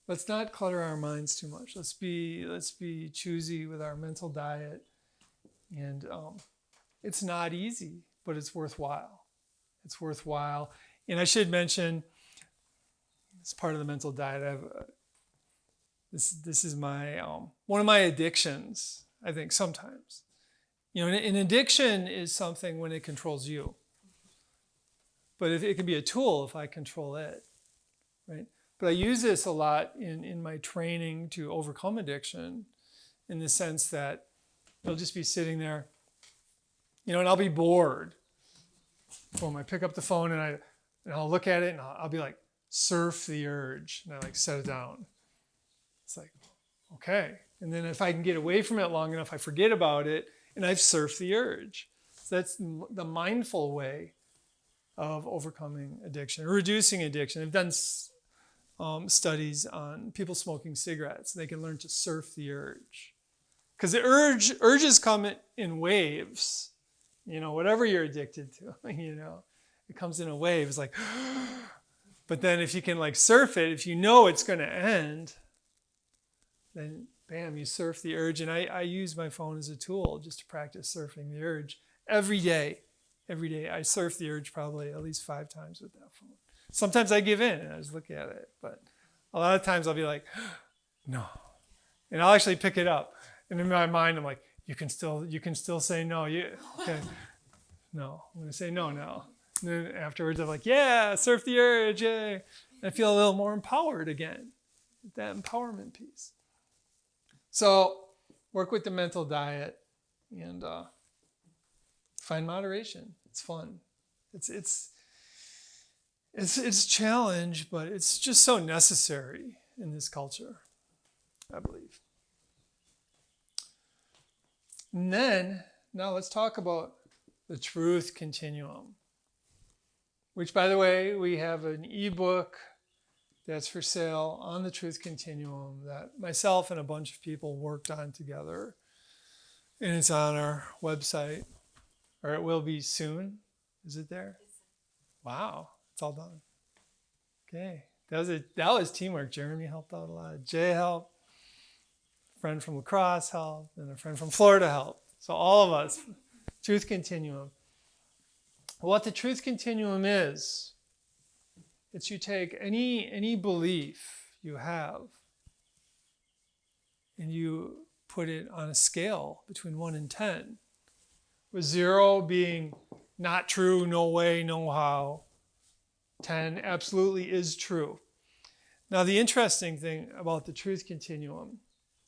let's not clutter our minds too much. Let's be choosy with our mental diet. And it's not easy, but it's worthwhile. It's worthwhile. And I should mention, It's part of the mental diet. This is my one of my addictions. I think sometimes, an addiction is something when it controls you, but it can be a tool if I control it, right? But I use this a lot in my training to overcome addiction, in the sense that I'll just be sitting there, and I'll be bored. Boom! I pick up the phone and I'll look at it and I'll be like, surf the urge, and I like set it down. It's like, okay. And then if I can get away from it long enough, I forget about it and I've surfed the urge. So that's the mindful way of overcoming addiction, or reducing addiction. I've done studies on people smoking cigarettes. They can learn to surf the urge. Because the urges come in waves. Whatever you're addicted to, it comes in a wave. It's like, but then if you can like surf it, if you know it's going to end, then bam, you surf the urge. And I use my phone as a tool just to practice surfing the urge every day. Every day I surf the urge probably at least 5 times with that phone. Sometimes I give in and I just look at it, but a lot of times I'll be like, no, and I'll actually pick it up. And in my mind, I'm like, you can still say no. Okay. No, I'm going to say no now. And then afterwards, I'm like, yeah, surf the urge, yay. And I feel a little more empowered again. That empowerment piece. So work with the mental diet and find moderation. It's fun. It's a challenge, but it's just so necessary in this culture, I believe. And then, now let's talk about the truth continuum, which, by the way, we have an ebook that's for sale on the truth continuum that myself and a bunch of people worked on together. And it's on our website, or it will be soon. Is it there? Wow, it's all done. Okay, that was teamwork. Jeremy helped out a lot. Jay helped. A friend from lacrosse helped, and a friend from Florida helped. So all of us, truth continuum. What the truth continuum is, it's you take any belief you have and you put it on a scale between 1 and 10, with 0 being not true, no way, no how. 10 absolutely is true. Now, the interesting thing about the truth continuum,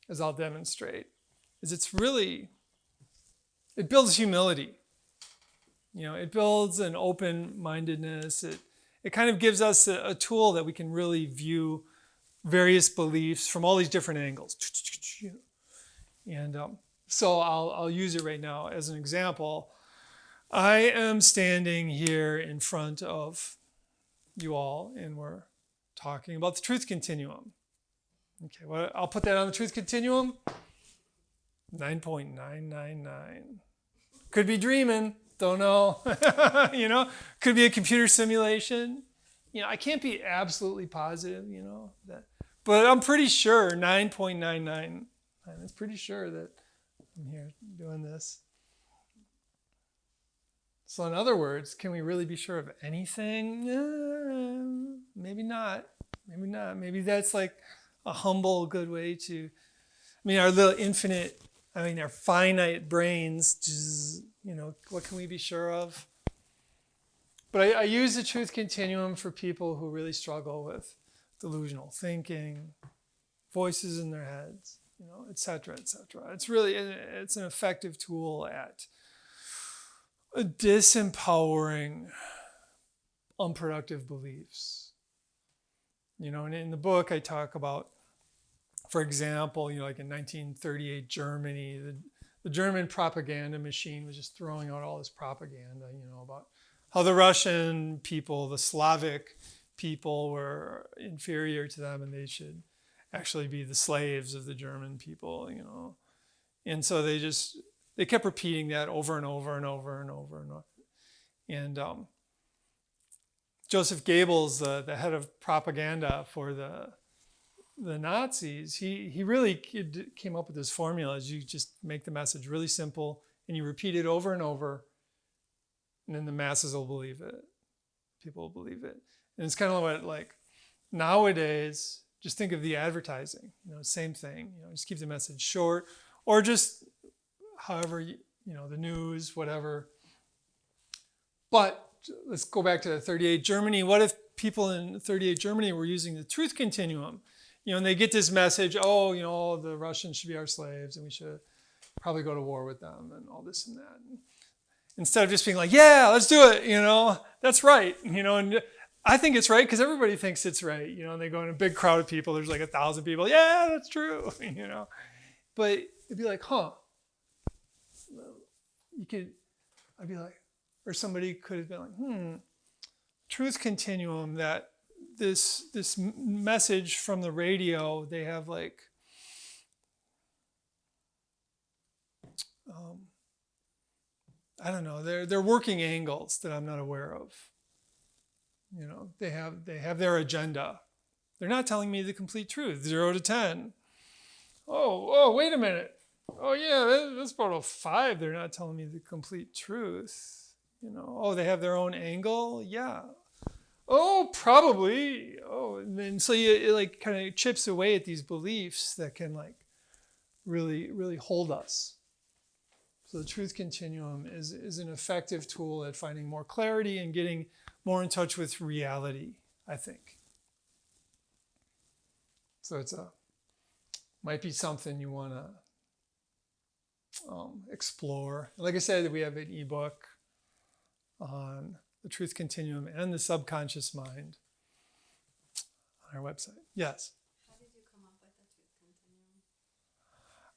as I'll demonstrate, is it builds humility. It builds an open-mindedness. It kind of gives us a tool that we can really view various beliefs from all these different angles. And so I'll use it right now as an example. I am standing here in front of you all, and we're talking about the truth continuum. Okay, well, I'll put that on the truth continuum. 9.999. Could be dreaming, don't know. Could be a computer simulation. I can't be absolutely positive, that. But I'm pretty sure 9.999. I'm pretty sure that I'm here doing this. So in other words, can we really be sure of anything? Maybe not. Maybe not. Maybe that's like a humble, good way to, our little infinite, our finite brains, what can we be sure of? But I use the truth continuum for people who really struggle with delusional thinking, voices in their heads, et cetera, et cetera. It's an effective tool at disempowering unproductive beliefs. And in the book I talk about, for example, like in 1938 Germany, the German propaganda machine was just throwing out all this propaganda, about how the Russian people, the Slavic people, were inferior to them and they should actually be the slaves of the German people, And so they kept repeating that over and over and over and over and over. And Joseph Goebbels, the head of propaganda for the Nazis, he really came up with this formula. Is you just make the message really simple and you repeat it over and over, and then the masses will believe it. People will believe it. And it's kind of what nowadays, just think of the advertising, same thing, just keep the message short, or just however, the news, whatever. But let's go back to 38 Germany. What if people in 38 Germany were using the truth continuum? And they get this message, the Russians should be our slaves and we should probably go to war with them and all this and that. Instead of just being like, yeah, let's do it, that's right, and I think it's right because everybody thinks it's right, and they go in a big crowd of people, there's like 1,000 people, yeah, that's true, But it'd be like, I'd be like, or somebody could have been like, truth continuum, that this message from the radio, they have like, I don't know, they're working angles that I'm not aware of. They have their agenda. They're not telling me the complete truth, 0 to 10. Oh, wait a minute. Oh yeah, that's about a 5. They're not telling me the complete truth. They have their own angle. Yeah. Oh, probably. Oh, and then so it like kind of chips away at these beliefs that can like really, really hold us. So the truth continuum is an effective tool at finding more clarity and getting more in touch with reality, I think. So it's might be something you want to explore. Like I said, we have an ebook on the truth continuum and the subconscious mind on our website. Yes? How did you come up with the truth continuum?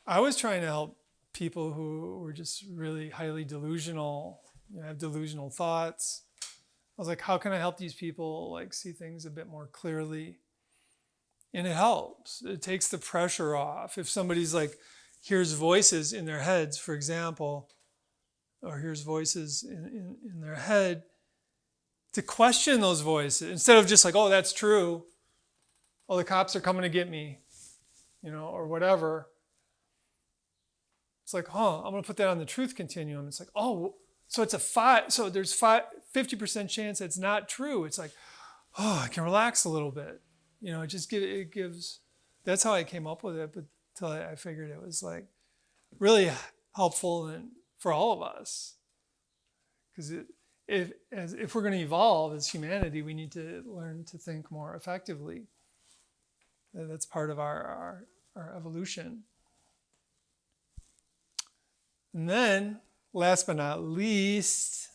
I was trying to help people who were just really highly delusional, have delusional thoughts. I was like, how can I help these people like see things a bit more clearly? And it helps. It takes the pressure off. If somebody's like, hears voices in their heads, for example, or hears voices in their head, to question those voices instead of just like, oh, that's true. Oh, the cops are coming to get me, or whatever. It's like, I'm going to put that on the truth continuum. It's like, oh, so it's a 5. So there's 50% chance it's not true. It's like, I can relax a little bit. It gives. That's how I came up with it. But till I figured it was like really helpful and for all of us, because if we're going to evolve as humanity, we need to learn to think more effectively. That's part of our evolution. And then, last but not least,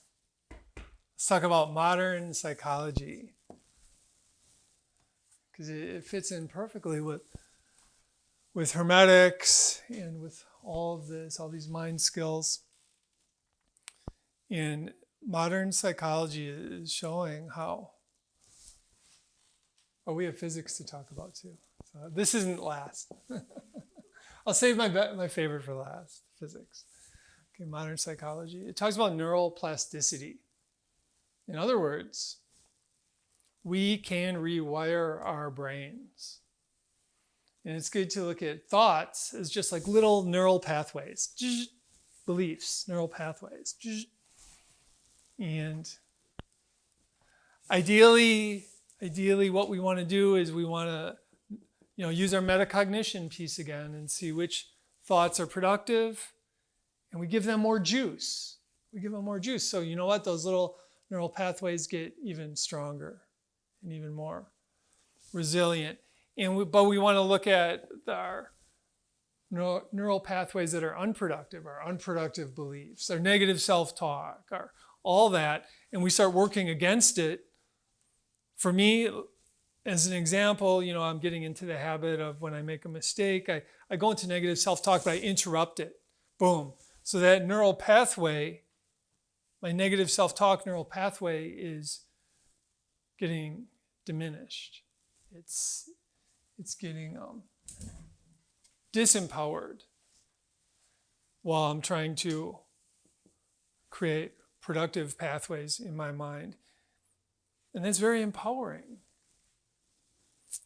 let's talk about modern psychology, because it fits in perfectly with Hermetics and with all these mind skills. And modern psychology is showing how. Oh, we have physics to talk about too. So this isn't last. I'll save my favorite for last, physics. Okay, modern psychology. It talks about neural plasticity. In other words, we can rewire our brains. And it's good to look at thoughts as just like little neural pathways. Beliefs, neural pathways. And ideally what we want to do is we want to use our metacognition piece again and see which thoughts are productive, and we give them more juice. So you know what? Those little neural pathways get even stronger and even more resilient. But we want to look at our neural pathways that are unproductive, our unproductive beliefs, our negative self-talk, our all that, and we start working against it. For me, as an example, I'm getting into the habit of when I make a mistake, I go into negative self-talk, but I interrupt it. Boom. So that neural pathway, my negative self-talk neural pathway is getting diminished. It's getting disempowered while I'm trying to create productive pathways in my mind. And that's very empowering.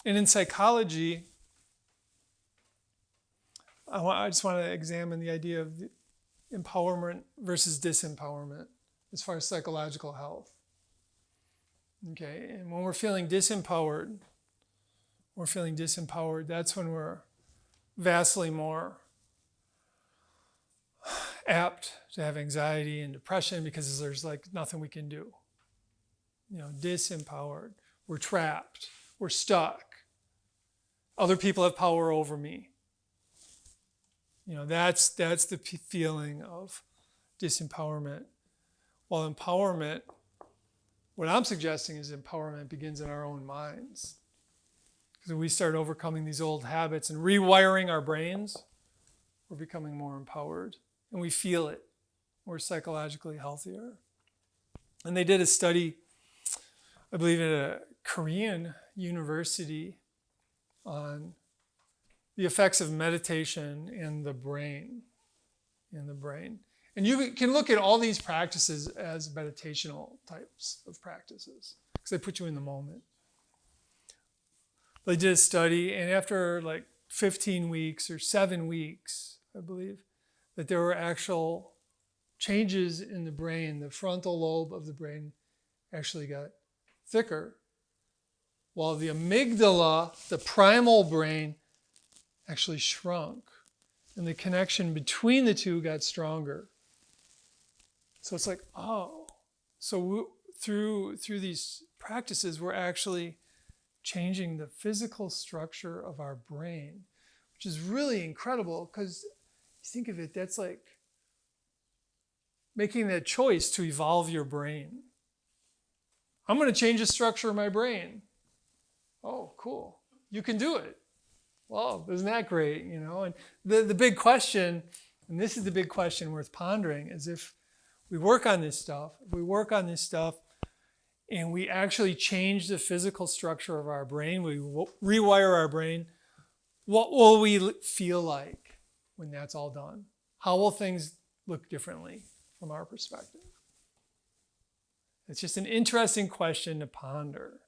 And in psychology, I just want to examine the idea of the empowerment versus disempowerment as far as psychological health. Okay, and when we're feeling disempowered, we're feeling disempowered, that's when we're vastly more apt to have anxiety and depression because there's like nothing we can do. Disempowered. We're trapped. We're stuck. Other people have power over me. That's the feeling of disempowerment. While empowerment, what I'm suggesting is empowerment begins in our own minds. Because when we start overcoming these old habits and rewiring our brains, we're becoming more empowered. And we feel it. We're psychologically healthier. And they did a study, I believe, at a Korean university on the effects of meditation in the brain. And you can look at all these practices as meditational types of practices because they put you in the moment. They did a study, and after like 15 weeks or 7 weeks, I believe, that there were actual changes in the brain. The frontal lobe of the brain actually got thicker, while the amygdala, the primal brain, actually shrunk. And the connection between the two got stronger. So it's like, so through these practices, we're actually changing the physical structure of our brain, which is really incredible because you think of it, that's like making that choice to evolve your brain. I'm going to change the structure of my brain. Oh, cool. You can do it. Well, isn't that great? And the big question, and this is the big question worth pondering, is if we work on this stuff, and we actually change the physical structure of our brain, we rewire our brain, what will we feel like when that's all done? How will things look differently from our perspective? It's just an interesting question to ponder.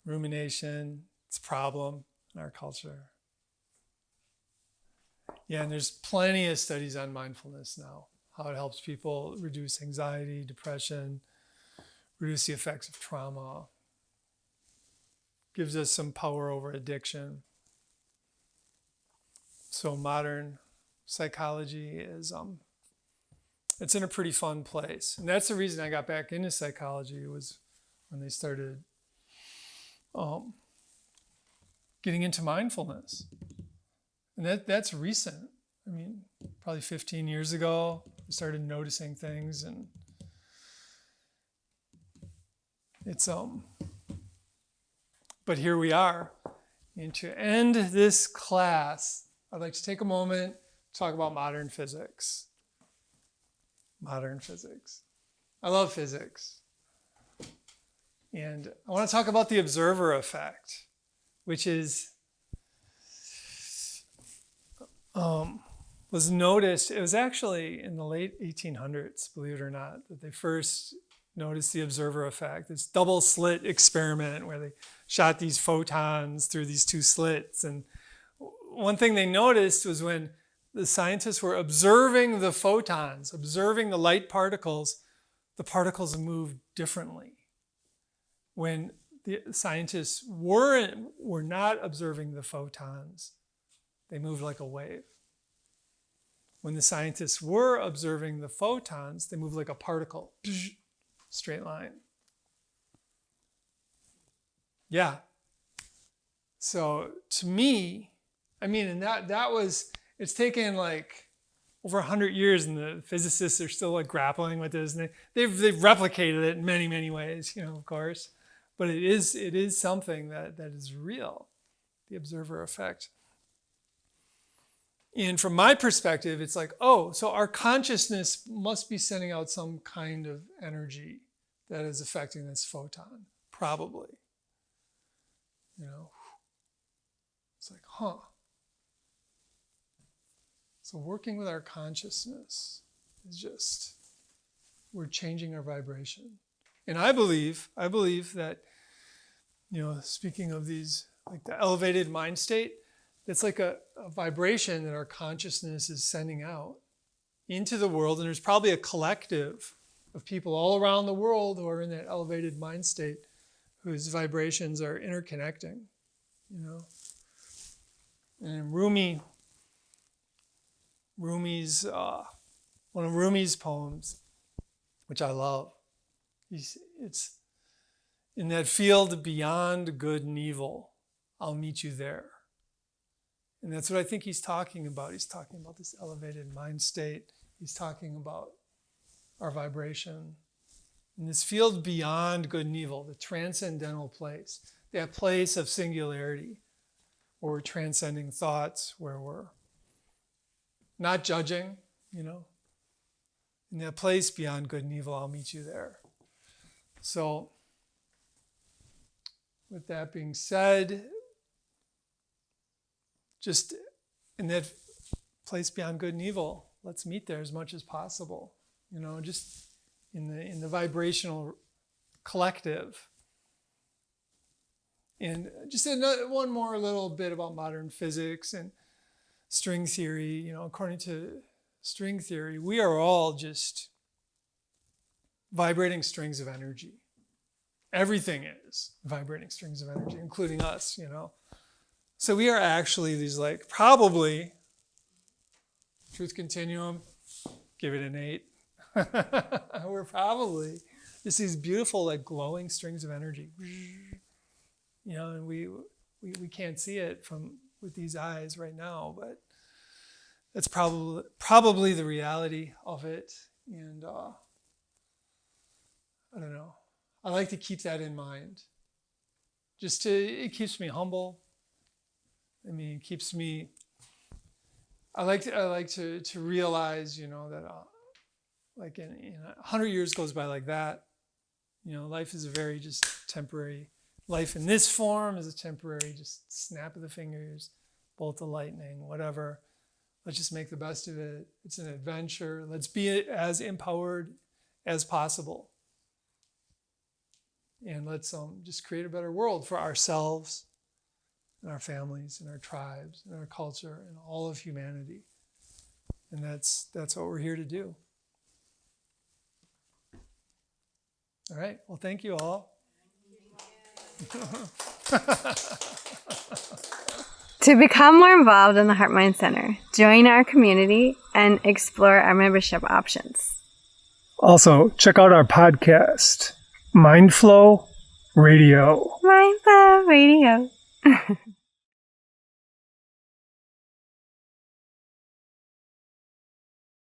Rumination, it's a problem in our culture. Yeah, and there's plenty of studies on mindfulness now, how it helps people reduce anxiety, depression, reduce the effects of trauma, gives us some power over addiction. So modern psychology is, it's in a pretty fun place. And that's the reason I got back into psychology, was when they started getting into mindfulness. And that's recent. I mean, probably 15 years ago, I started noticing things, and it's but here we are. And to end this class, I'd like to take a moment to talk about modern physics. Modern physics. I love physics. And I want to talk about the observer effect, which is was noticed. It was actually in the late 1800s, believe it or not, that they first noticed the observer effect. This double slit experiment where they shot these photons through these two slits. And one thing they noticed was when the scientists were observing the photons, observing the light particles, the particles moved differently. When the scientists were not observing the photons, they moved like a wave. When the scientists were observing the photons, they moved like a particle, straight line. Yeah. So to me, I mean, and that was, it's taken like over 100 years, and the physicists are still like grappling with this, and they've replicated it in many, many ways, of course. But it is something that is real, the observer effect. And from my perspective, it's like, so our consciousness must be sending out some kind of energy that is affecting this photon, probably. It's like, So working with our consciousness is just, we're changing our vibration. And I believe that, speaking of these, like the elevated mind state, it's like a vibration that our consciousness is sending out into the world. And there's probably a collective of people all around the world who are in that elevated mind state, whose vibrations are interconnecting, you know. And Rumi's one of Rumi's poems, which I love. It's in that field beyond good and evil, I'll meet you there. And that's what I think he's talking about. He's talking about this elevated mind state. He's talking about our vibration. In this field beyond good and evil, the transcendental place, that place of singularity, where we're transcending thoughts, where we're not judging, you know. In that place beyond good and evil, I'll meet you there. So, with that being said, just in that place beyond good and evil, let's meet there as much as possible. You know, just in the vibrational collective. And just one more little bit about modern physics and string theory. You know, according to string theory, we are all just vibrating strings of energy. Everything is vibrating strings of energy, including us, you know. So we are actually these, like, probably, truth continuum, give it an 8. We're probably just these beautiful, like, glowing strings of energy. You know, and we can't see it with these eyes right now, but that's probably the reality of it. And I don't know. I like to keep that in mind. It keeps me humble. I mean, it keeps me. I like to realize, you know, that like in 100 years goes by like that. You know, life is a very just temporary. Life in this form is a temporary, just snap of the fingers, bolt of lightning, whatever. Let's just make the best of it. It's an adventure. Let's be as empowered as possible. And let's just create a better world for ourselves and our families and our tribes and our culture and all of humanity. And that's what we're here to do. All right. Well, thank you all. To become more involved in the Heart Mind Center, join our community and explore our membership options. Also, check out our podcast, Mindflow Radio. Mindflow Radio.